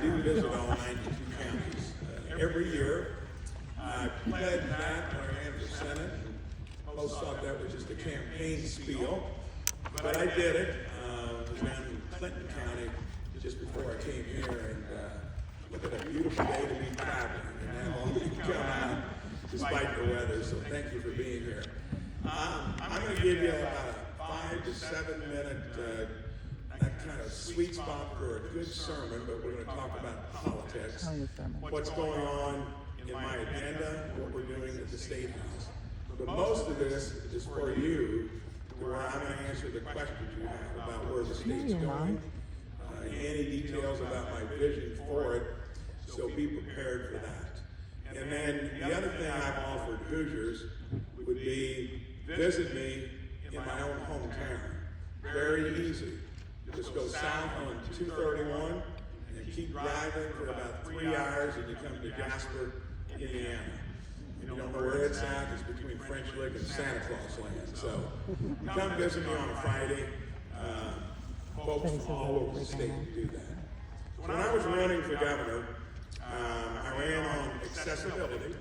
do visit all 92 counties. Every year, I pledge that when I ran for Senate. Most thought that was just a campaign spiel, but I did it. I was down in Clinton County just before I came here, and look at a beautiful day to be traveling, and have all of you come out despite the weather, so thank you for being here. I'm going to give you about a 5 to 7 minute that kind of sweet spot for a good sermon, but we're going to talk about politics, what's going on in my agenda, what we're doing at the State House. But most of this is for you, where I'm going to answer the questions you have about where the state's going, any details about my vision for it, so be prepared for that. And then the other thing I've offered Hoosiers would be visit me in my own hometown. Very easy. Just go south on 231 and keep driving for about 3 hours and you come to Jasper, Indiana. You don't know where it's at, it's between French Lick and Santa Claus land. So come visit me on a Friday. Folks from all over the state do that. When I was running for governor, I ran on accessibility.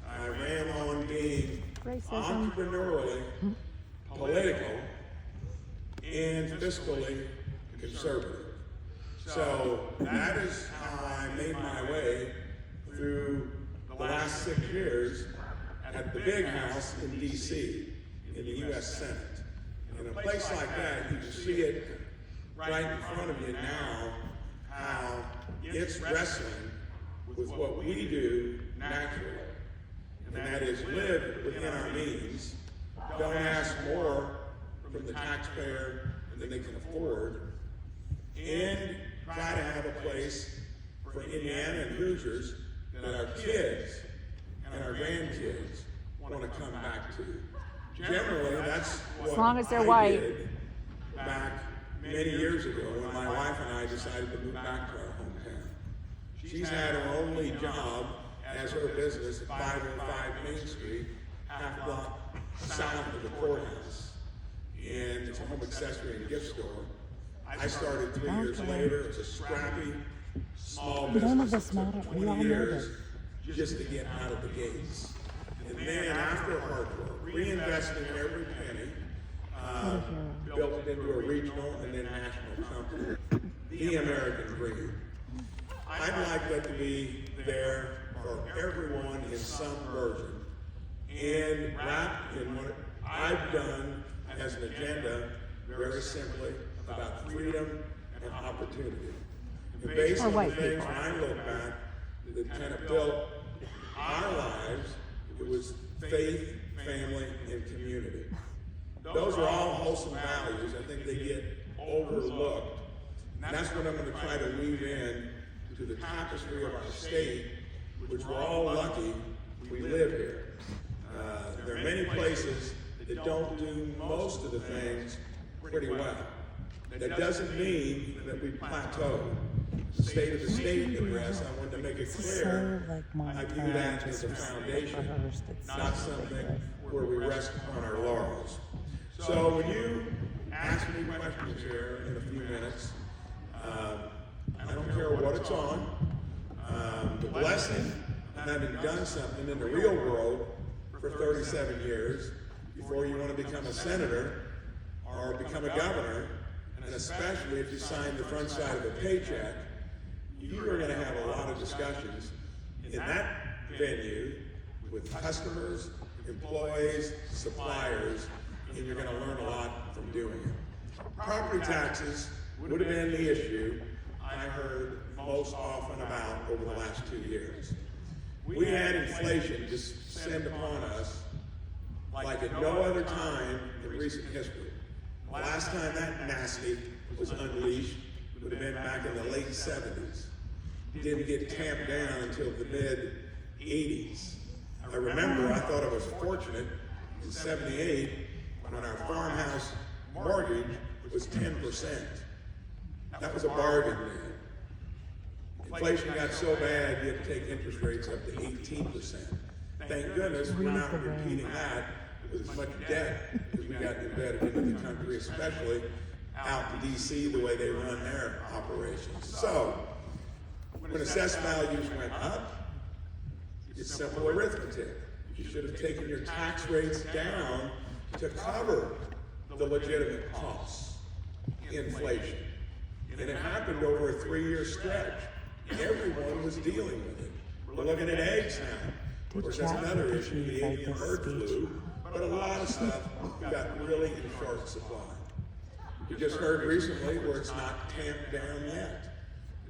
I ran on being entrepreneurially, political, and fiscally conservative. So that is how I made my way through the last 6 years at the big house in D.C., in the U.S. Senate. In a place like that, you can see it right in front of you now, how it's wrestling with what we do naturally. And that is live within our means, don't ask more from the taxpayer than they can afford, and try to have a place for Indiana and Hoosiers that our kids and our grandkids want to come back to. Generally, that's what as long as they're I white. did back many years ago when my wife and I decided to move back to our hometown. She's had her only job as her business at 505 Main Street, half block south of the courthouse. And it's a home accessory and gift store. I started 3 years later. It's a scrappy, small business. It took 20 years just to get out of the gates. And then after hard work, reinvesting every penny, built it into a regional and then national company, the American dream. I'd like that to be there for everyone in some version, and wrapped in what I've done as an agenda, very simply, about freedom and opportunity. And based on the things when I look back that kind of built our lives, it was faith, family, and community. Those are all wholesome values. I think they get overlooked. And that's what I'm going to try to weave in to the tapestry of our state, which we're all lucky we live here. There are many places that don't do most of the things pretty well. That doesn't mean that we plateau. The state of the state address, I want to make it clear, I view that as a foundation, not something where we rest on our laurels. So when you ask me questions here in a few minutes, I don't care what it's on. The blessing of having done something in the real world for 37 years before you want to become a senator or become a governor, and especially if you sign the front side of a paycheck, you are going to have a lot of discussions in that venue with customers, employees, suppliers, and you're going to learn a lot from doing it. Property taxes would have been the issue I heard most often about over the last 2 years. We had inflation descend upon us like at no other time in recent history. The last time that nasty was unleashed would have been back in the late 70s. Didn't get tamped down until the mid-80s. I remember I thought I was fortunate in 78 when our farmhouse mortgage was 10%. That was a bargain then. Inflation got so bad you had to take interest rates up to 18%. Thank goodness we're not repeating that with as much debt as we got embedded into the country, especially out in D.C. the way they run their operations. So, When assessed values went up, it's simple arithmetic. You should have taken your tax rates down to cover the legitimate costs, inflation. And it happened over a 3-year stretch. Everyone was dealing with it. We're looking at eggs now. Of course, that's another issue, the avian bird flu. But a lot of stuff got really in short supply. We just heard recently where it's not tamped down yet.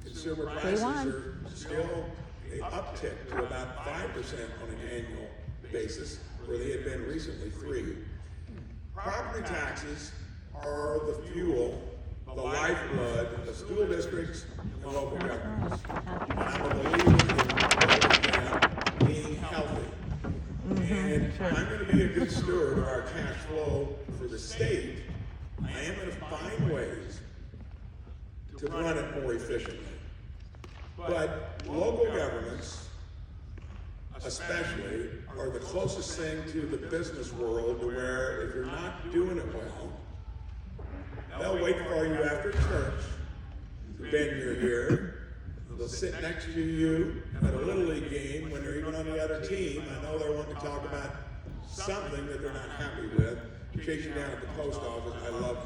Consumer prices are still an uptick to about 5% on an annual basis, where they had been recently 3%. Property taxes are the fuel, the lifeblood of school districts and local governments. I'm a believer in being healthy. And I'm going to be a good steward of our cash flow for the state. I am going to find ways to run it more efficiently. But local governments, especially, are the closest thing to the business world to where if you're not doing it well, they'll wait for you after church, then you're here. They'll sit next to you at a Little League game when they're even on the other team. I know they want to talk about something that they're not happy with. Chase you down at the post office. I love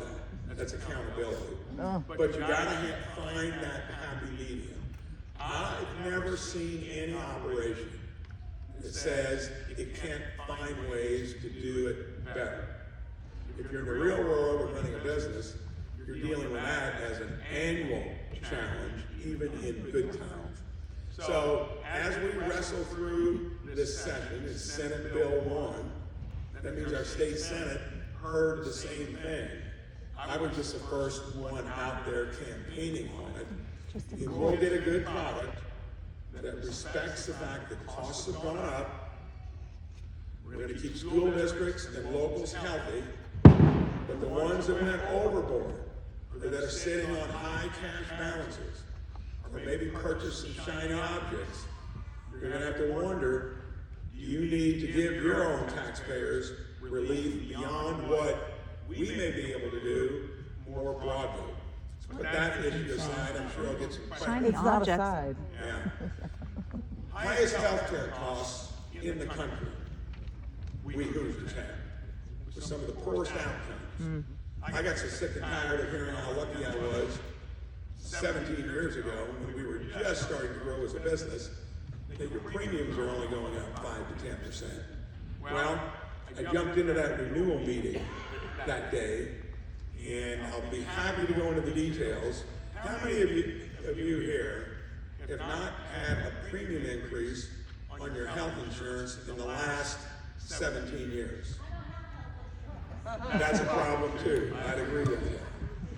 that. That's accountability. But you gotta find that happy medium. I've never seen any operation that says it can't find ways to do it better. If you're in the real world of running a business, you're dealing with that as an annual challenge, even in good times. So as we wrestle through this session, it's Senate Bill 1. That means our state Senate heard the same thing. I was just the first one out there campaigning on it. If we'll get a good product that respects the fact that costs have gone up, we're going to keep school districts and locals healthy, but the ones that went overboard, or that are sitting on high cash balances, or maybe purchase some shiny objects, you're going to have to wonder, do you need to give your own taxpayers relief beyond what we may be able to do more broadly? Put that issue aside, I'm sure I'll get some questions. Shiny objects. Yeah. Highest healthcare costs in the country, we Hoosiers have, with some of the poorest outcomes. I got so sick and tired of hearing how lucky I was 17 years ago when we were just starting to grow as a business, that your premiums are only going up 5 to 10%. Well, I jumped into that renewal meeting that day, and I'll be happy to go into the details. How many of you here have not had a premium increase on your health insurance in the last 17 years? That's a problem too. I'd agree with you.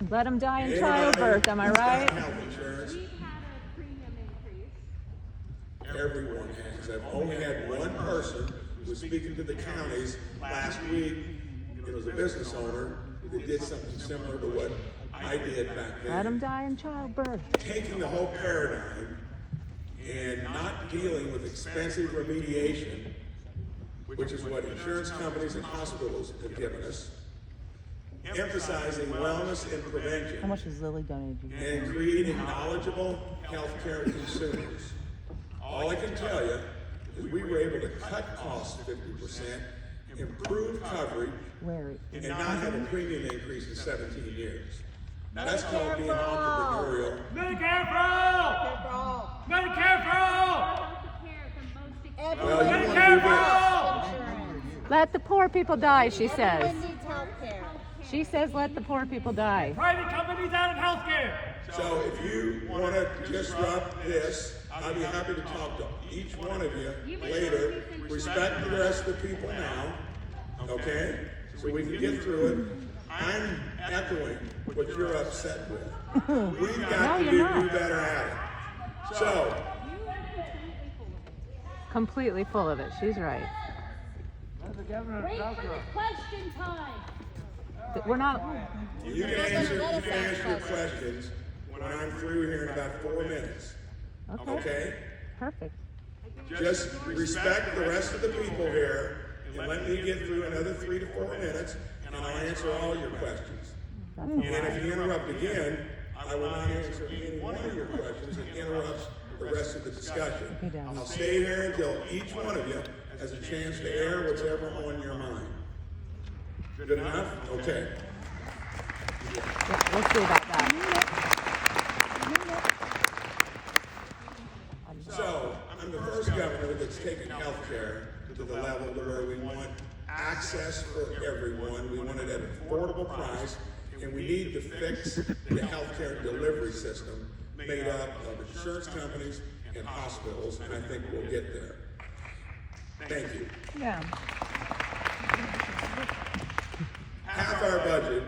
Let them die in childbirth, am I right? Health insurance. We've had a premium increase. Everyone has. I've only had one person who was speaking to the counties last week. It was a business owner that did something similar to what I did back then. Let them die in childbirth. Taking the whole paradigm and not dealing with expensive remediation, which is what insurance companies and hospitals have given us, emphasizing wellness and How prevention, much has Lily donated? and creating knowledgeable healthcare consumers. All I can tell you is we were able to cut costs 50%, improve coverage, Where? and not have a premium increase in 17 years. That's called being entrepreneurial. Medicare for all! Medicare for all! Well, you want to do this. Let the poor people die, she says. Everyone needs health care. She says let the poor people die. Private companies out of healthcare! So if you want to disrupt this, I'd be happy to talk to each one of you later. Respect the rest of the people now, okay? So we can get through it. I'm echoing what you're upset with. We've got to do better at it. So, Completely full of it. She's right. Wait for the question time. We're not. you can answer your questions when I'm through here in about 4 minutes, Okay. okay? Perfect. Just respect the rest of the people here and let me get through another 3 to 4 minutes and I'll answer all your questions. And if you interrupt again, I will not answer any one of your questions that interrupts the rest of the discussion. Okay. I'll stay here until each one of you has a chance to air what's ever on your mind. Good enough? Okay. Yeah, we'll see about that. So, I'm the first governor that's taken healthcare to the level to where we want access for everyone. We want it at an affordable price, and we need to fix the healthcare delivery system made up of insurance companies and hospitals, and I think we'll get there. Thank you. Yeah. Half our budget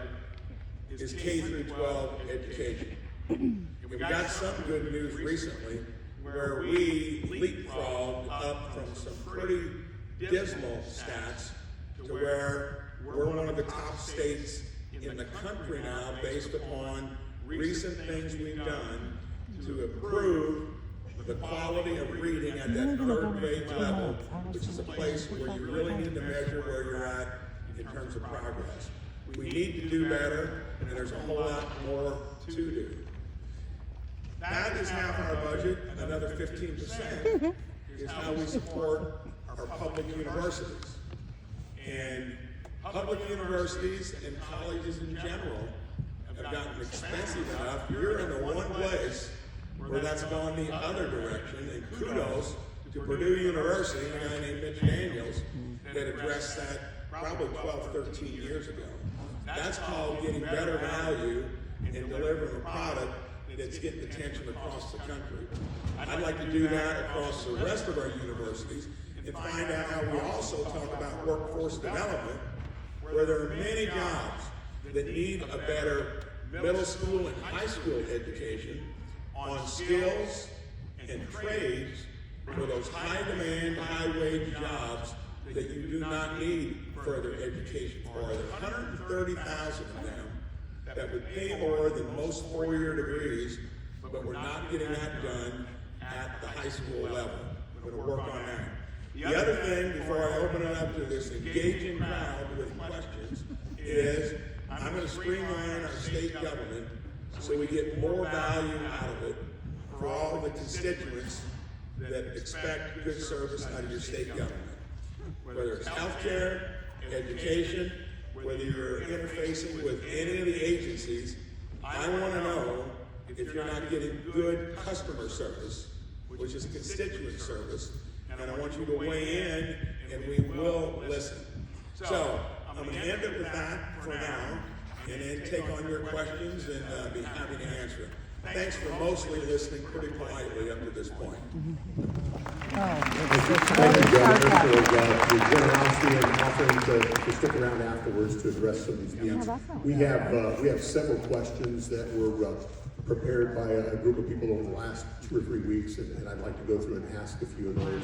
is K through 12 education. And we got some good news recently where we leapfrogged up from some pretty dismal stats to where we're one of the top states in the country now based upon recent things we've done to improve the quality of reading at that third grade level, which is a place where you really need to measure where you're at in terms of progress. We need to do better, and there's a whole lot more to do. That is half our budget. Another 15% is how we support our public universities. And public universities and colleges in general have gotten expensive enough. You're in the one place where that's gone the other direction, and kudos to Purdue University, a guy named Mitch Daniels, that addressed that probably 12, 13 years ago. That's called getting better value and delivering a product that's getting attention across the country. I'd like to do that across the rest of our universities and find out how we also talk about workforce development, where there are many jobs that need a better middle school and high school education on skills and trades for those high demand, high wage jobs that you do not need further education for. There are 130,000 of them that would pay more than most four-year degrees, but we're not getting that done at the high school level. We're going to work on that. The other thing, before I open it up to this engaging crowd with questions, is I'm going to streamline our state government so we get more value out of it for all the constituents that expect good service out of your state government. Whether it's healthcare, education, whether you're interfacing with any of the agencies, I want to know if you're not getting good customer service, which is constituent service, and I want you to weigh in, and we will listen. So, I'm going to end it with that for now, and then take on your questions and be happy to answer them. Thanks for mostly listening pretty politely up to this point. Thank you, Governor, for your generosity and offering to stick around afterwards to address some of these needs. We have several questions that were prepared by a group of people over the last 2 or 3 weeks, and I'd like to go through and ask a few of those.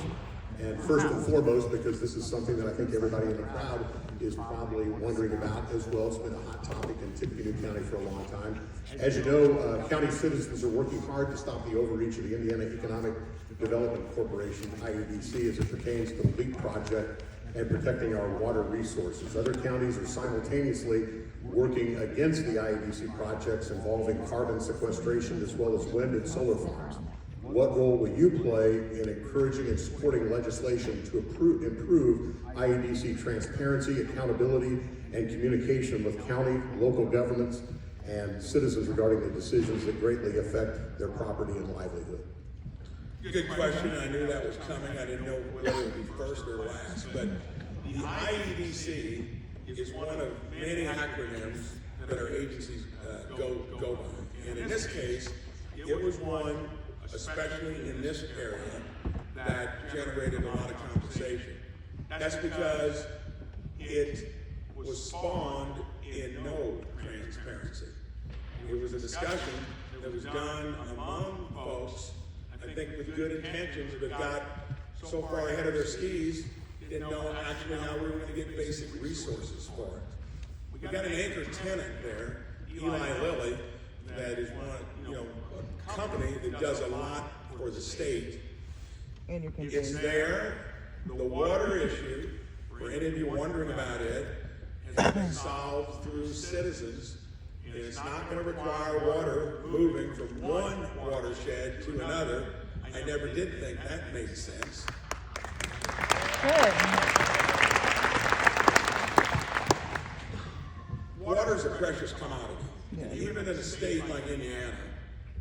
And first and foremost, because this is something that I think everybody in the crowd is probably wondering about as well. It's been a hot topic in Tippecanoe County for a long time. As you know, county citizens are working hard to stop the overreach of the Indiana Economic Development Corporation, IEDC, as it pertains to the LEAP project and protecting our water resources. Other counties are simultaneously working against the IEDC projects involving carbon sequestration as well as wind and solar farms. What role will you play in encouraging and supporting legislation to improve IEDC transparency, accountability, and communication with county, local governments, and citizens regarding the decisions that greatly affect their property and livelihood? Good question. I knew that was coming. I didn't know whether it would be first or last. But the IEDC is one of many acronyms that our agencies go by. And in this case, it was one, especially in this area, that generated a lot of conversation. That's because it was spawned in no transparency. It was a discussion that was done among folks, I think with good intentions, but got so far ahead of their skis, didn't know actually how we were going to get basic resources for it. We got an anchor tenant there, Eli Lilly, that is one, a company that does a lot for the state. It's there. The water issue, for any of you wondering about it, has been solved through citizens. And it's not going to require water moving from one watershed to another. I never did think that made sense. Good. Water's a precious commodity. And even in a state like Indiana,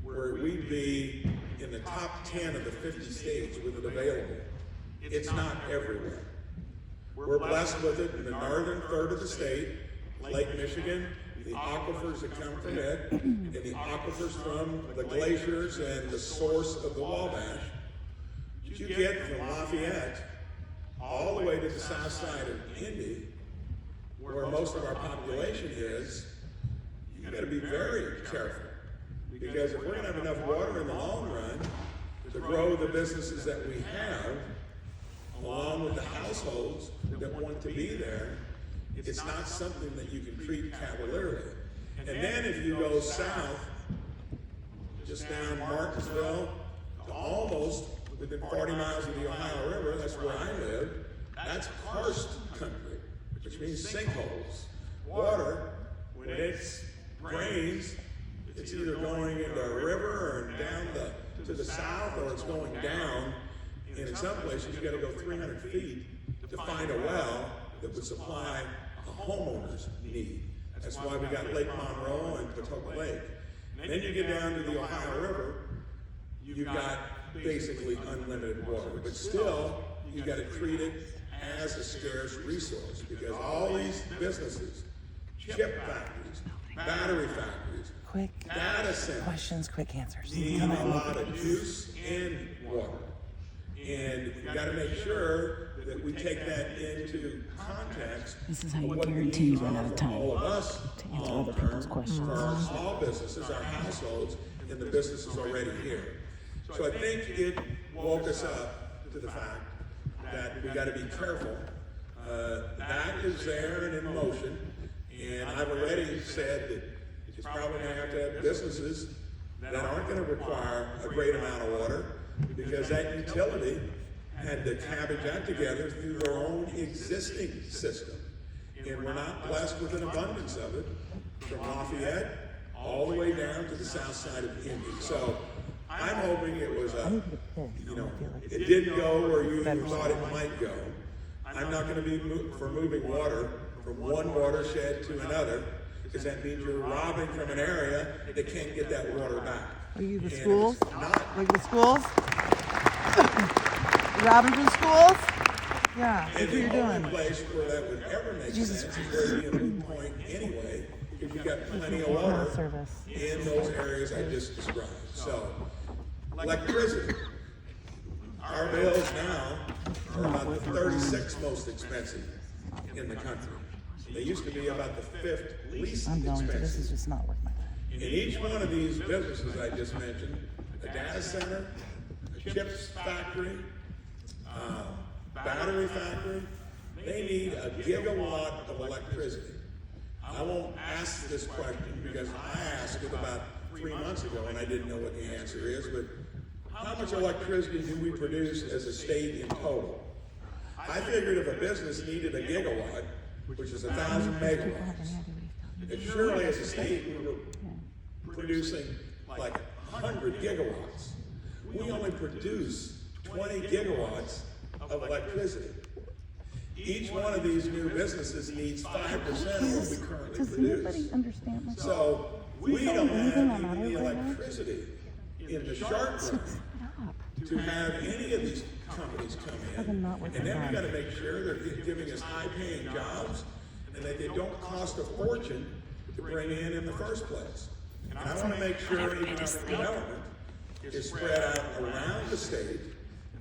where we'd be in the top 10 of the 50 states with it available, it's not everywhere. We're blessed with it in the northern third of the state, Lake Michigan, the aquifers that come from it, and the aquifers from the glaciers and the source of the Wabash. You get from Lafayette all the way to the south side of Indy, where most of our population is. You got to be very careful, because if we're going to have enough water in the long run to grow the businesses that we have, along with the households that want to be there, it's not something that you can treat cavalierly. And then if you go south, just down Martinsville to almost within 40 miles of the Ohio River, that's where I live, that's karst country, which means sinkholes. Water, when it's rains, it's either going into a river or down to the south, or it's going down. And in some places, you got to go 300 feet to find a well that would supply a homeowner's need. That's why we got Lake Monroe and Patoka Lake. And then you get down to the Ohio River, you've got basically unlimited water. But still, you got to treat it as a scarce resource, because all these businesses, chip factories, battery factories, Quick data centers, questions, quick answers. need a lot of juice and water. And you got to make sure that we take that into context. This is how you of what the guarantee you needs run are out of for time all of us to answer long other people's term, questions. for our small businesses, our households, and the businesses already here. So I think it woke us up to the fact that we got to be careful. That is there and in motion. And I've already said that it's probably going to have businesses that aren't going to require a great amount of water, because that utility had to cabbage that together through their own existing system. And we're not blessed with an abundance of it from Lafayette all the way down to the south side of Indy. So I'm hoping it was it didn't go where you thought it might go. I'm not going to be for moving water from one watershed to another, because that means you're robbing from an area that can't get that water back. Are you the And if schools? it's not, Like the schools? Robbing from schools? Yeah, that's and what the you're only doing. place where that would ever make Jesus sense is where it'd be a moot point anyway, because you've got plenty of water Service. in those areas I just described. So, electricity. Our bills now are about the 36th most expensive in the country. They used to be about the 5th least I'm going to. This is expensive. just not worth my time. In each one of these businesses I just mentioned, a data center, a chips factory, battery factory, they need a gigawatt of electricity. I won't ask this question because I asked it about 3 months ago and I didn't know what the answer is, but how much electricity do we produce as a state in total? I figured if a business needed a gigawatt, which is 1,000 megawatts, and surely as a state we were producing like 100 gigawatts. We only produce 20 gigawatts of electricity. Each one of these new businesses needs 5% of what we currently Does anybody produce. understand my So we don't have even the electricity in the short run to have any of these companies come in. And then we got to make sure they're giving us high-paying jobs and that they don't cost a fortune to bring in the first place. And I want to make sure economic development is spread out around the state,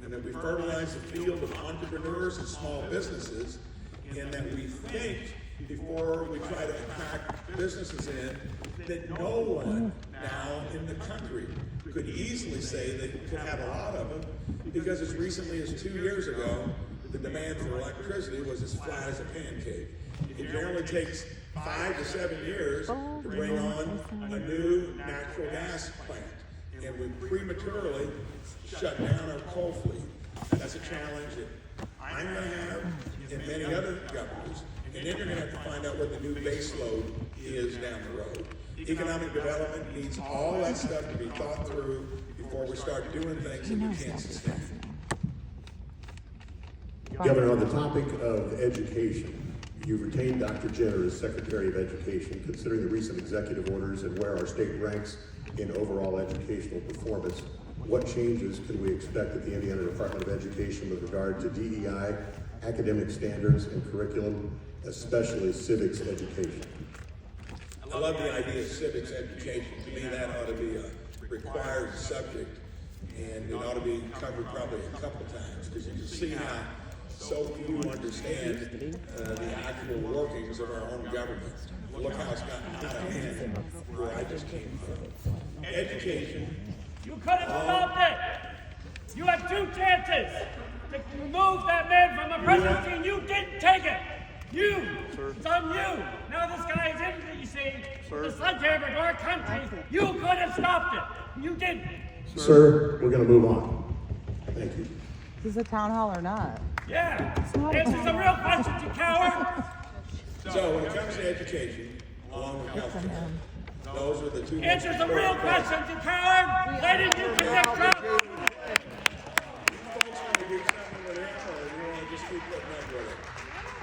and that we fertilize the field of entrepreneurs and small businesses, and that we think before we try to attract businesses in, that no one now in the country could easily say they could have a lot of them, because as recently as 2 years ago, the demand for electricity was as flat as a pancake. It generally takes 5 to 7 years to bring on a new natural gas plant, and we prematurely shut down our coal fleet. That's a challenge that I'm going to have, and many other governors, and then you're going to have to find out what the new base load is down the road. Economic development needs all that stuff to be thought through before before we start doing things that we can't sustain. Governor, on the topic of education, you've retained Dr. Jenner as Secretary of Education. Considering the recent executive orders and where our state ranks in overall educational performance, what changes can we expect at the Indiana Department of Education with regard to DEI, academic standards, and curriculum, especially civics education? I love the idea of civics education. To me, that ought to be a required subject, and it ought to be covered probably a couple times, because you can see how so few understand the actual workings of our own government. Look how it's gotten out of hand where I just came from. Education. You could have stopped it. You had 2 chances to remove that man from the presidency, and you didn't take it. It's on you. Now this guy is in, you see, the sledgehammer to our country. You could have stopped it. You didn't. Sir, we're going to move on. Thank you. Is this a town hall or not? Yeah. This is a real question, you coward. So when it comes to education, along with health care, those are the two. Answer the real question, you coward. Why didn't you convict Trump?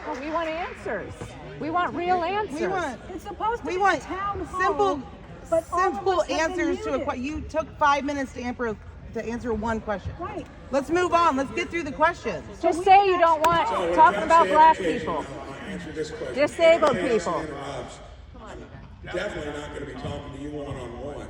Well, we want answers. We want real answers. It's supposed to We be want a town hall. simple, but all of simple us have been answers to a muted. question. You took 5 minutes to answer one question. Right. Let's move on. Let's get through the questions. Just say you don't want So when it talking comes about to black education, people. I'll answer this question. Disabled Anybody else people. interrupts, I'm definitely not going to be talking to you one-on-one.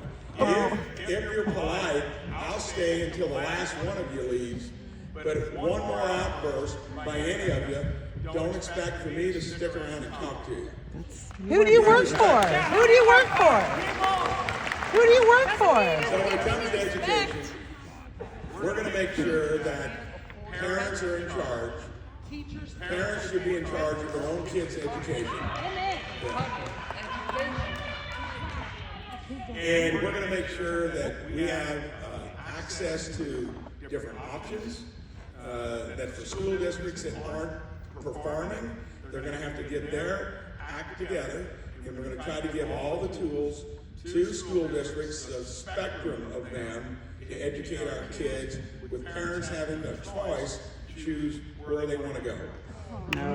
If you're polite, I'll stay until the last one of you leaves. But if one more outburst by any of you, don't expect for me to stick around and talk to you. Who do you work for? Who do you work for? Who do you work for? So when it comes to education, we're going to make sure that parents are in charge. Parents should be in charge of their own kids' education. And we're going to make sure that we have access to different options, that for school districts that aren't performing, they're going to have to get their act together, and we're going to try to give all the tools to school districts, a spectrum of them, to educate our kids, with parents having the choice to choose where they want to go. No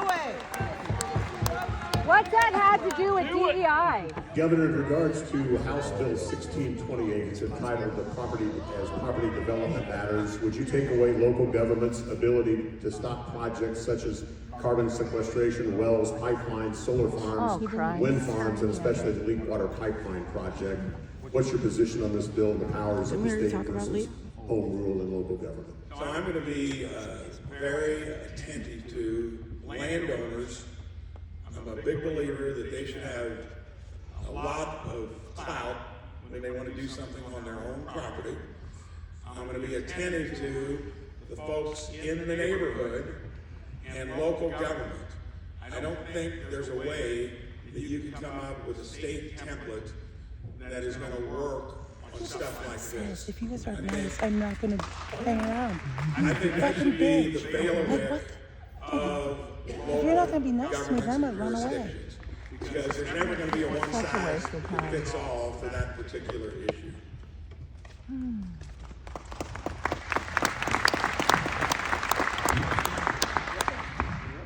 way. What's that had to do with DEI? Governor, in regards to House Bill 1628, it's entitled "The Property Development Matters." Would you take away local government's ability to stop projects such as carbon sequestration, wells, pipelines, solar farms, wind farms, and especially the leak water pipeline project? What's your position on this bill and the powers of the state versus home rule and local government? So I'm going to be very attentive to landowners. I'm a big believer that they should have a lot of clout when they want to do something on their own property. I'm going to be attentive to the folks in the neighborhood and local government. I don't think there's a way that you can come up with a state template that is going to work on stuff like this. If you guys are nice, I'm not going to hang around. I think that should be the bailiwick of If you're not going to be nice to me, then I'm going to run away. jurisdictions. Because there's never going to be a one-size-fits-all for that particular issue.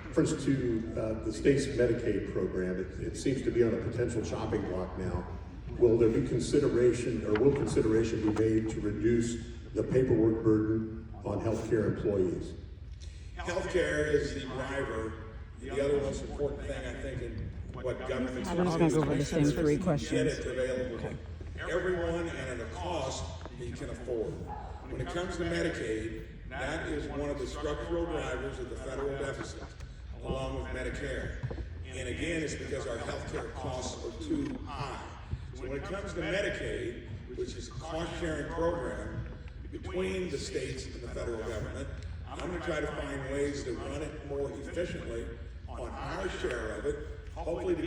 Reference to the state's Medicaid program, it seems to be on a potential chopping block now. Will there be consideration, or will consideration be made to reduce the paperwork burden on healthcare employees? Healthcare is the driver. The other most important thing, I think, in what government's I'm just gonna go over the same three questions. Get it available to everyone and at a cost that you can afford. When it comes to Medicaid, that is one of the structural drivers of the federal deficit, along with Medicare. And again, it's because our healthcare costs are too high. So when it comes to Medicaid, which is a cost-sharing program between the states and the federal government, I'm going to try to find ways to run it more efficiently on our share of it, hopefully to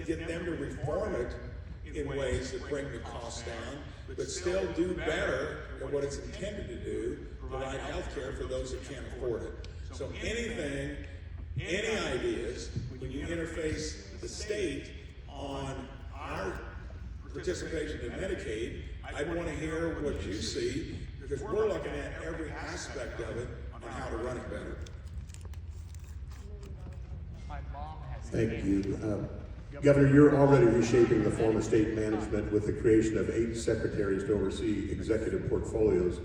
get them to reform it in ways that bring the costs down, but still do better at what it's intended to do, provide health care for those that can't afford it. So any ideas, when you interface the state on our participation in Medicaid, I'd want to hear what you see, because we're looking at every aspect of it on how to run it better. Thank you. Governor, you're already reshaping the form of state management with the creation of 8 secretaries to oversee executive portfolios.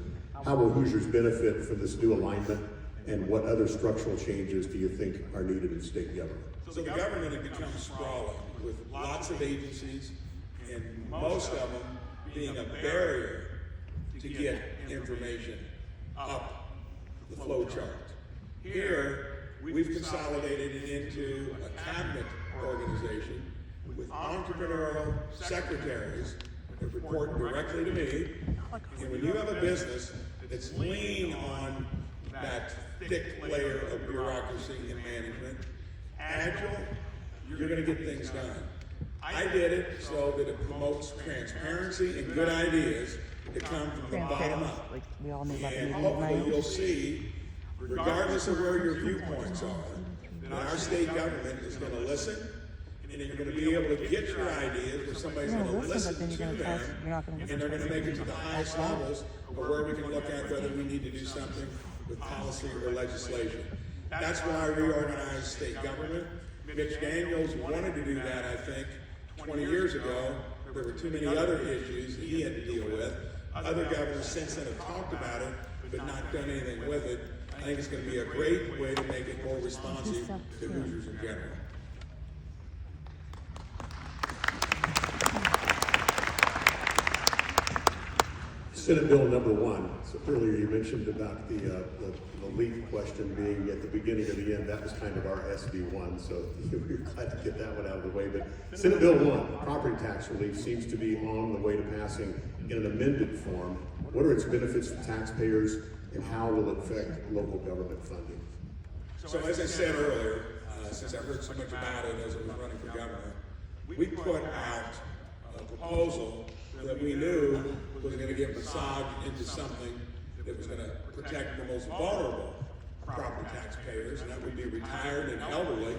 How will Hoosiers benefit from this new alignment, and what other structural changes do you think are needed in state government? So the government had become sprawling with lots of agencies, and most of them being a barrier to get information up the flow chart. Here, we've consolidated it into a cabinet organization with entrepreneurial secretaries that report directly to me. And when you have a business that's leaning on that thick layer of bureaucracy and management, agile, you're going to get things done. I did it so that it promotes transparency and good ideas that come from the bottom up. Like we all knew about the And meeting, hopefully right? you'll see, regardless of where your viewpoints are, that our state government is going to listen, and you're going to be able to get your ideas where somebody's You're going gonna to listen, listen but then to you're gonna them, test- you're not gonna and listen they're to going to make it to the highest levels of where we can look at whether we need to do something with policy or legislation. That's why I reorganized state government. Mitch Daniels wanted to do that, I think, 20 years ago. There were too many other issues that he had to deal with. Other governors since then have talked about it, but not done anything with it. I think it's going to be a great way to make it more responsive to Hoosiers in general. Senate Bill number 1. So earlier you mentioned about the leak question being at the beginning or the end. That was kind of our SB1, so we're glad to get that one out of the way. But Senate Bill 1, property tax relief, seems to be on the way to passing in an amended form. What are its benefits to taxpayers, and how will it affect local government funding? So as I said earlier, since I heard so much about it as I was running for governor, we put out a proposal that we knew was going to get massaged into something that was going to protect the most vulnerable property taxpayers, and that would be retired and elderly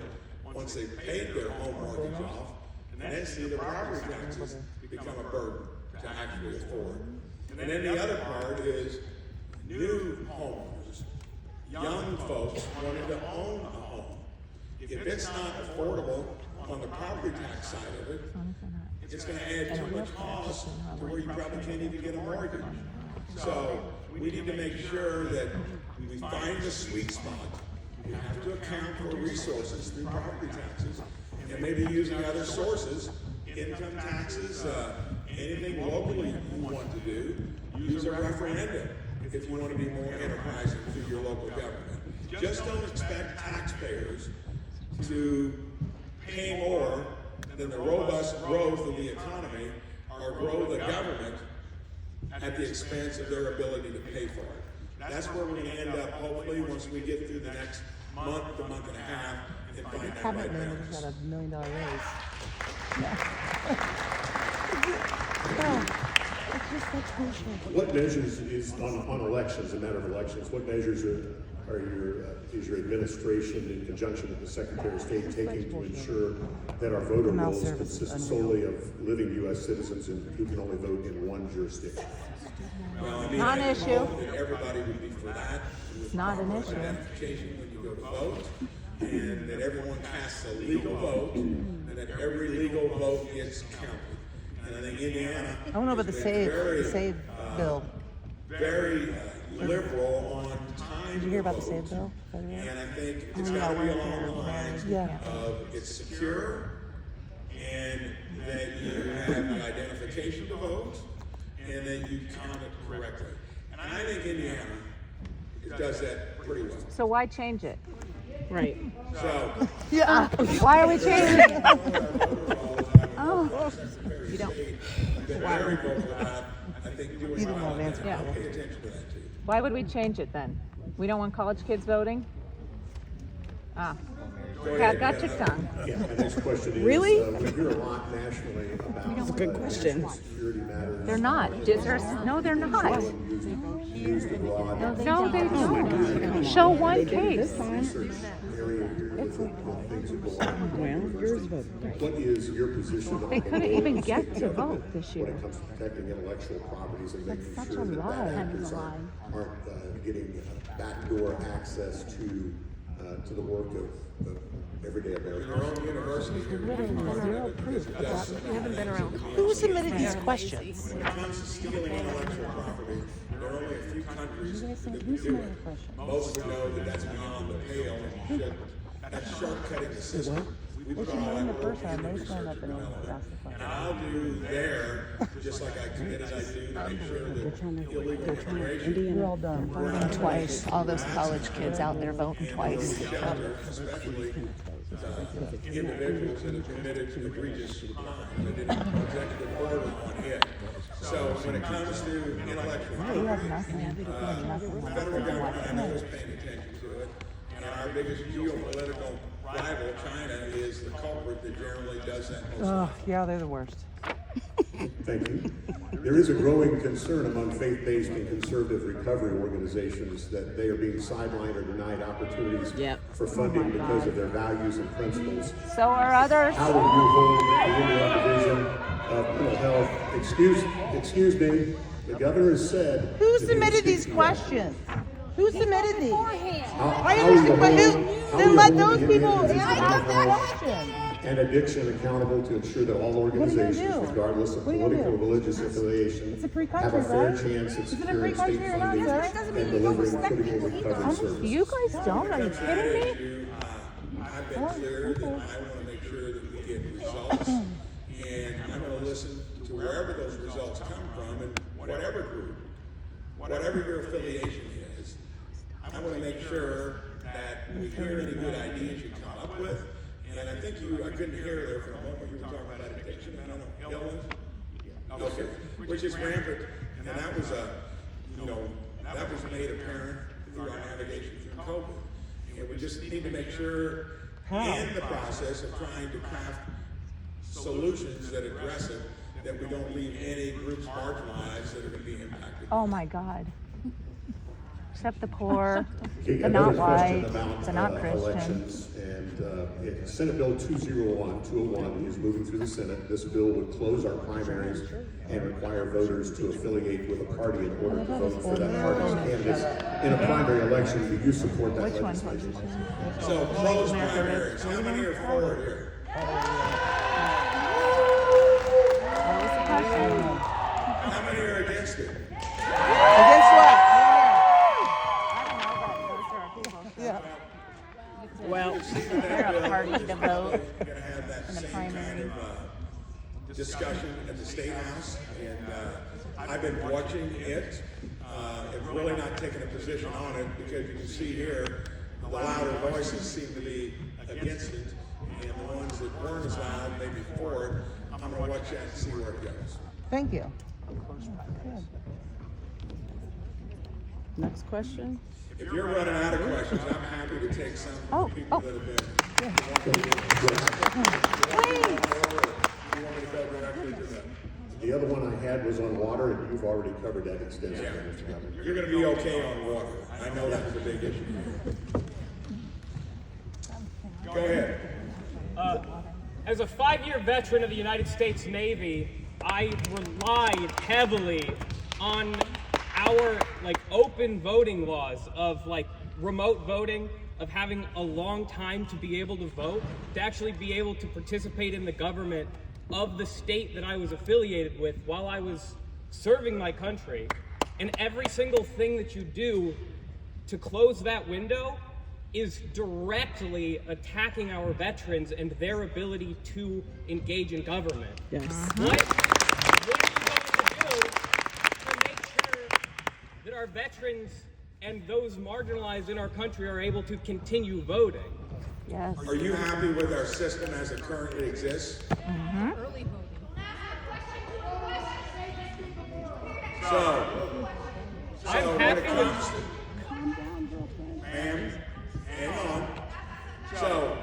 once they paid their home mortgage off, and then see the property taxes become a burden to actually afford. And then the other part is new homeowners, young folks wanting to own a home. If it's not affordable on the property tax side of it, it's going to add too much cost to where you probably can't even get a mortgage. So we need to make sure that we find the sweet spot. We have to account for resources through property taxes, and maybe using other sources, income taxes, anything locally you want to do. Use a referendum if you want to be more enterprising through your local government. Just don't expect taxpayers to pay more than the robust growth of the economy or grow the government at the expense of their ability to pay for it. That's where we're going to end up, hopefully, once we get through the next month and a half, and find that Cabinet right member just balance. got $1 million raise. It's just like bullshit. What measures is on elections, a matter of elections, what measures is your administration in conjunction with the Secretary of State taking to ensure that our voter Email rolls service is consist unreal. solely of living U.S. citizens and who can only vote in one jurisdiction? Well, I mean, Not an I issue. hope that everybody would be for that. It's not an issue. Identification when you go to vote, and that everyone casts a legal vote, and that every legal vote gets counted. And I think Indiana. I don't know about the has been save bill. Very liberal on time. Did you hear about the to save vote. bill? Federal? And I think it's got to be along the lines Yeah. of it's secure, and that you have the identification to vote, and that you count it correctly. And I think Indiana does that pretty well. So why change it? Right. So, Yeah. Why are we changing it? oh, You don't. been very vocal about, I think, doing You don't well. want to answer Yeah. for that. Pay attention to that too. Why would we change it then? We don't want college kids voting? Ah, Pat got your tongue. Yeah, my next question is, Really? we hear a lot nationally about That's a good question. national security matters. They're not. No, they're not. Used abroad. No, they don't. Show one case. Research area here with things that go on. Well, yours voted. What is your position on They the couldn't role even of get the to government vote this when year. it comes to protecting intellectual properties and making such sure a that lie. bad actors aren't getting backdoor access to the work of everyday Americans? Our own university here. We haven't been around. Who submitted these questions? When it comes to stealing intellectual property, there are only a few countries that would do it. Most would know that that's beyond the pale and you shouldn't. That's shortcutting the system. We put all that work into research and development. And I'll do there, just like I committed I do, to make sure that illegal immigration. We're all done. Voting twice. All those college kids out there voting twice. Shelter, especially individuals that have committed egregious crimes. I did an executive order on it. So when it comes to intellectual property, the federal government, I know, is paying attention to it. And our biggest geopolitical rival, China, is the culprit that generally does that most Oh, often. yeah, they're the worst. Thank you. There is a growing concern among faith-based and conservative recovery organizations that they are being sidelined or denied opportunities for funding because of their values and principles. So are others. How will you hold the Indiana Division of Mental Health? Excuse me. The governor has said. Who that he will submitted speak these to you. questions? Who submitted these? I How will you understand, but hold- then let those the people Indiana Division of answer Mental the Health question. and addiction accountable to ensure that all organizations, do? regardless of What are you gonna political or do? religious affiliation, It's a free have a country, fair right? chance at Is it a securing free state country or not, funding sir? and delivering critical recovery services. You guys don't? Are you kidding me? I've been clear that I want to make sure that we get results, and I'm going to listen to wherever those results come from, and whatever group, whatever your affiliation is, I want to make sure that we hear any good ideas you come up with. And I think I couldn't hear there for a moment, you were talking about addiction, I don't know, illness? Okay, which is rampant, and that was that was made apparent through our navigation through COVID. And we just need to make sure in the process of trying to craft solutions that address it, that we don't leave any groups marginalized that are going to be impacted. Oh my God. Except the poor, Okay, the not another question white, about, the not Christian. elections, and Senate Bill 201 is moving through the Senate. This bill would close our primaries and require voters to affiliate with a party in order to vote for that party's candidates in a primary election. Do you support that Which one? legislation? So close primaries, how many are for it here? What was the question? How many are against it? Against what? I don't know, but those are our people. Yeah. Well, they're a party to vote. We're going to have that In the same kind primary. of discussion at the State House, and I've been watching it. I've really not taken a position on it because you can see here the louder voices seem to be against it, and the ones that weren't as loud, maybe for it. I'm going to watch that and see where it goes. Thank you. Next question. If you're running out of questions, I'm happy to take some from the people that have been. You want me to go directly to them? The other one I had was on water, and you've already covered that extensively, Yeah. Mr. Governor. You're going to be okay on water. I know that was a big issue. Go ahead. As a 5-year veteran of the United States Navy, I relied heavily on our open voting laws of remote voting, of having a long time to be able to vote, to actually be able to participate in the government of the state that I was affiliated with while I was serving my country. And every single thing that you do to close that window is directly attacking our veterans and their ability to engage in government. Yes. What are you going to do to make sure that our veterans and those marginalized in our country are able to continue voting? Yes. Are you happy with our system as it currently exists? So I'm when happy it comes to, ma'am, hang on. So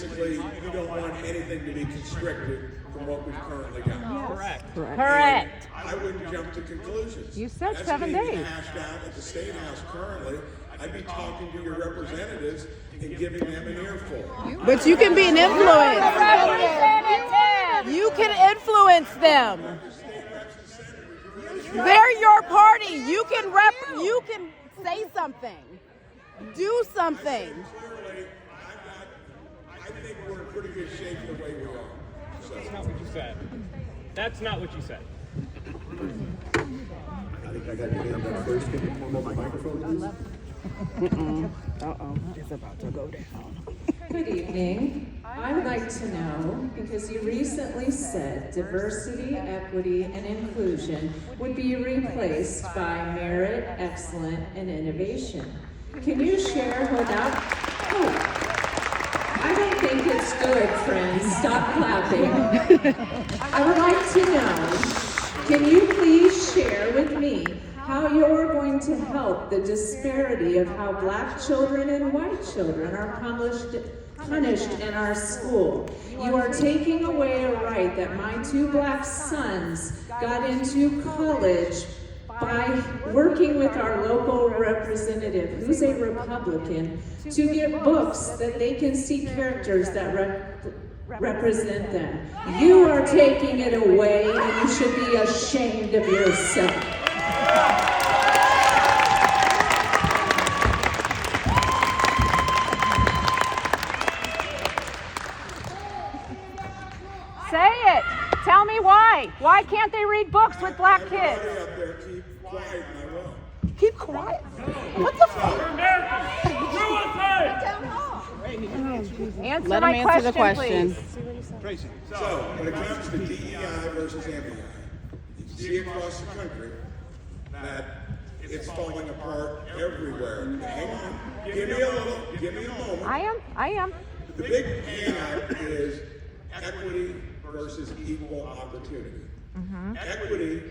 basically, you don't want anything to be constricted from what we've currently got. Correct. Correct. I wouldn't jump to conclusions. You said That's 7 being days. hashed out at the State House currently. I'd be talking to your representatives and giving them an earful. But you can be an influence. Representative. You can influence them. They're your party. You can say something. Do something. Clearly, I think we're in pretty good shape the way we are. So, That's not what you said. That's not what you said. I think I got your hand up first. Can you come over the microphone, please? It's about to go down. Good evening. I would like to know, because you recently said diversity, equity, and inclusion would be replaced by merit, excellence, and innovation. Can you share how that? Oh, I don't think it's good, friends. Stop clapping. I would like to know, can you please share with me how you're going to help the disparity of how black children and white children are punished in our school? You are taking away a right that my 2 black sons got into college by working with our local representative, who's a Republican, to get books that they can see characters that represent them. You are taking it away, and you should be ashamed of yourself. Say it. Tell me why. Why can't they read books with black kids? everybody up there, keep quiet, and I will. Keep quiet. What the fuck? For America. Answer Let my him answer the question, question. please. So, when it comes to DEI versus MBI, you can see across the country that it's falling apart everywhere. Hang on. Give me a moment. I am. The big hang-up is equity versus equal opportunity. Equity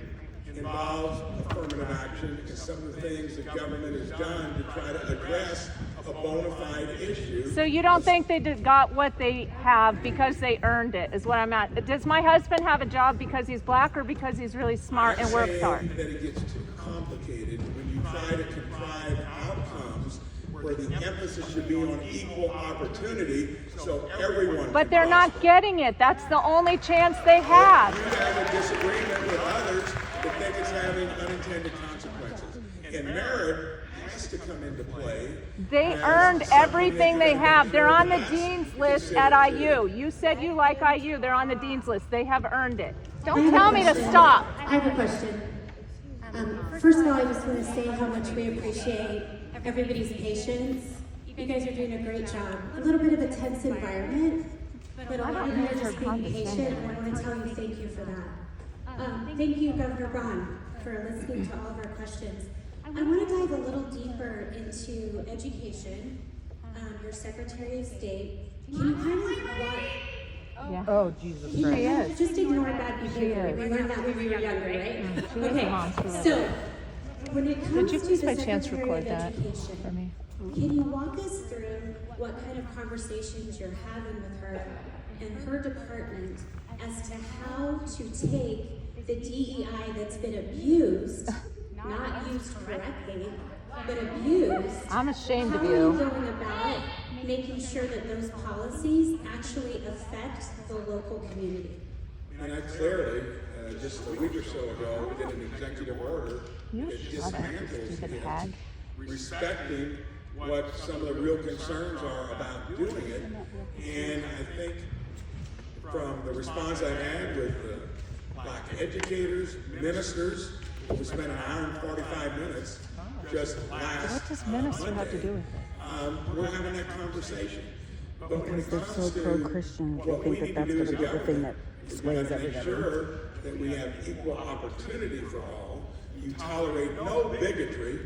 involves affirmative action and some of the things the government has done to try to address a bona fide issue. So you don't think they got what they have because they earned it, is what I'm at. Does my husband have a job because he's black or because he's really smart and works hard? I'm saying that it gets too complicated when you try to contrive outcomes where the emphasis should be on equal opportunity so everyone But can they're not prosper. getting it. That's the only chance they have. You have a disagreement with others that think it's having unintended consequences. And merit has to come into play. They as earned something everything that they can have. be They're on the less dean's list considered at to. IU. You said you like IU. They're on the dean's list. They have earned it. Don't tell me to stop. I have a question. First of all, I just want to say how much we appreciate everybody's patience. You guys are doing a great job. A little bit of a tense environment, but a lot of you are just being patient, and I want to tell you thank you for that. Thank you, Governor Braun, for listening to all of our questions. I want to dive a little deeper into education. Your Secretary of State, can you kind of walk? Yeah. Oh, Jesus She Christ. is. Just ignore bad behavior. We learned that when we were younger, right? Okay, so when it comes Did you to please the by chance Secretary record of that Education, for me? can you walk us through what kind of conversations you're having with her and her department as to how to take the DEI that's been abused, not used correctly, but abused? I'm ashamed of How are you you. going about making sure that those policies actually affect the local community? And I clearly, just a week or so ago, we did an executive order You that shut up, dismantles stupid it, hag. respecting what some of the real concerns are about doing it. And I think from the response I had with the black educators, ministers, we spent an hour and 45 minutes just last What does minister have to Monday. do with it? We're having that conversation. But when it They're comes so to pro-Christian, they what we think that need to that's do going as to a be the thing that government, sways we gotta make everybody. sure that we have equal opportunity for all. You tolerate no bigotry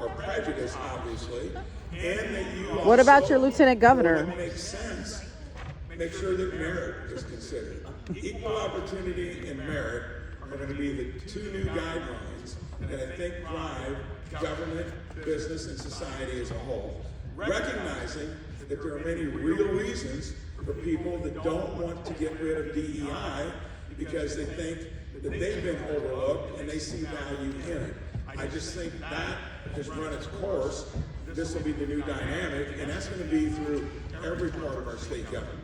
or prejudice, obviously, and that you What about also, your lieutenant governor? when it makes sense, make sure that merit is considered. Equal opportunity and merit are going to be the two new guidelines that I think drive government, business, and society as a whole. Recognizing that there are many real reasons for people that don't want to get rid of DEI because they think that they've been overlooked and they see value in it. I just think that has run its course. This will be the new dynamic, and that's going to be through every part of our state government.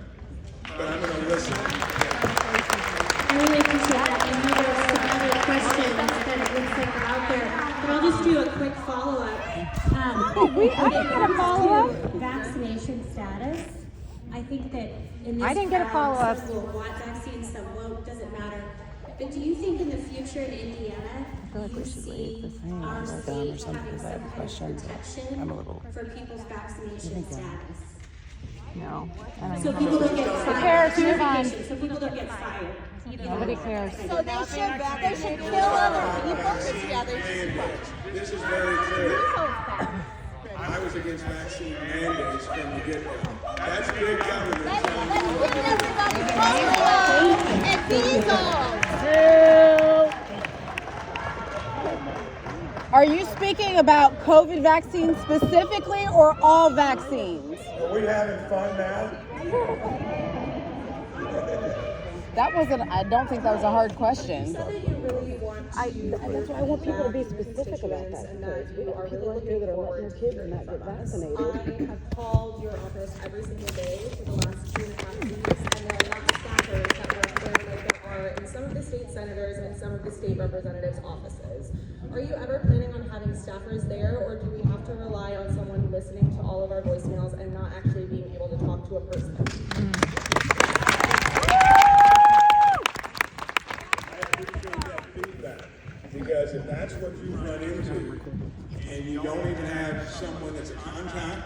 But I'm going to listen. I really appreciate that. I know there's some other questions that it looks like are out there, but I'll just do a quick follow-up. I didn't get a follow-up. Vaccination status. I think that in this I didn't get a follow-up. some will want vaccines, some won't, doesn't matter. But do you think in the future in Indiana, you see our state having some kind of protection for people's vaccination status? No. So people don't get Who fired. cares? Move on. So people don't get fired. Nobody cares. So they should kill other people. Yeah, they should. This is very clear. I was against vaccine mandates from the get-go. That's big government. Let's give everybody and diesel. Are you speaking about COVID vaccines specifically or all vaccines? Are we having fun now? That wasn't, I don't think that was a hard question. That you really want to That's why I want people to be specific about that. and that you are People really out there that are letting looking their kids forward not get to hearing from us. vaccinated. I have called your office every single day for the last 2.5 weeks, and there are not staffers that work there like there are in some of the state senators and some of the state representatives' offices. Are you ever planning on having staffers there, or do we have to rely on someone listening to all of our voicemails and not actually being able to talk to a person? Because if that's what you run into, and you don't even have someone that's a contact,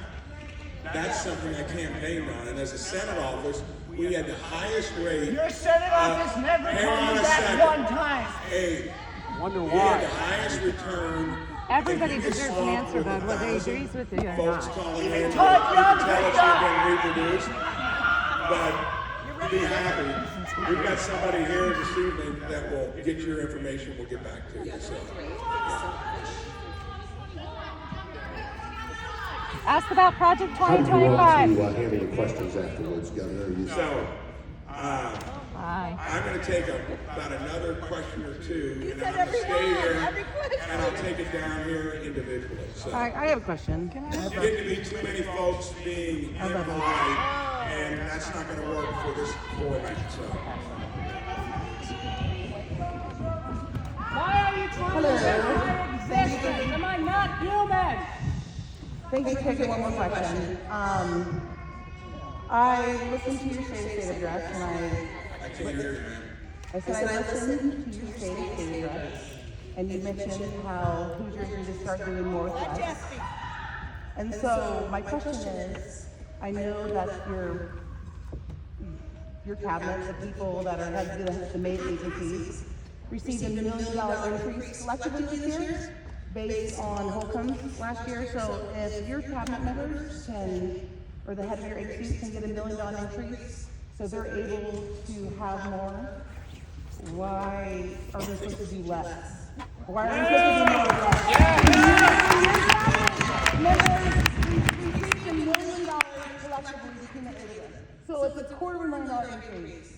that's something I campaigned on. And as a Senate office, we had the highest rate. Your Senate office never told me that one time. Hey, Wonder we had the why. highest return. Everybody And you deserves can an swap answer with about whether he 1,000 agrees with it or folks not. calling in to Todd Young tell us did you've been reproduced. But be happy. We've got somebody here this evening that will get your information. We'll get back to you. So. Ask about Project How do you want 2025. to handle the questions afterwards, Governor? So, Hi. I'm going to take about another question or two, and I'm going to stay here, and I'll take it down here individually. So, I have a question. there's getting to be too many folks being impolite, and that's not going to work for this format. So, Why are you trying to make my existence? Am I not human? Thank you for taking one more question. I listened to your state address and I can't hear you, man. I said I listened to your state address and you mentioned how Hoosiers need to start doing more with less. And so my question is, I know that your cabinet, the people that are head of the main agencies, received $1 million increase collectively this year based on Holcomb last year. So if your cabinet members can, or the head of your agencies can get $1 million increase, so they're able to have more, why are we supposed to do less? Why are we supposed to do more? Members received $1 million collectively between the eight of them. So it's a $250,000 increase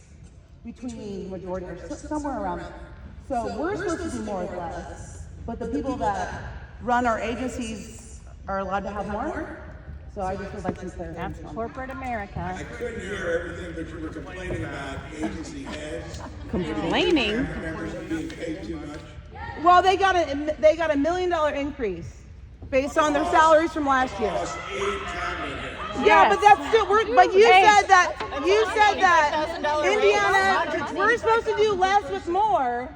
between majority or somewhere around there. So we're supposed to do more with less, but the people that run our agencies are allowed to have more. So I just would like to clarify. That's corporate America. I couldn't hear everything, but you were complaining about agency heads. Complaining? Cabinet members being paid too much. Well, they got $1 million increase based on their salaries from last year. Plus 8 cabinet heads. Yeah, but that's still, but you said that Indiana, we're supposed to do less with more,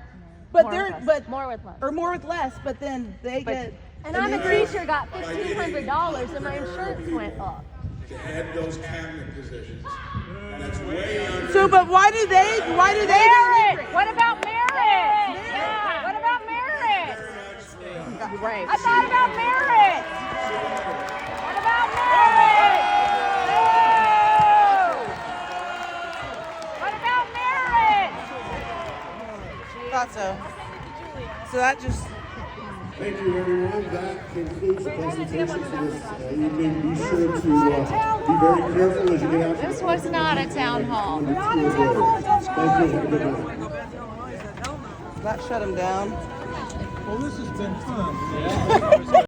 but More with less. or more with less, but then they get. And I'm a teacher, got $1,500 and my insurance went up. To head those cabinet positions. That's way under. So, but why do they Merit! What about merit? Yeah. What about merit? Right. I thought about merit. What about merit? No. What about merit? Thought so. So that just. Thank you, everyone. That concludes the presentation for this evening. Be sure to be very careful as you get out. This was not a town hall. Thank you. Have a good night. That shut him down. Well, this has been fun.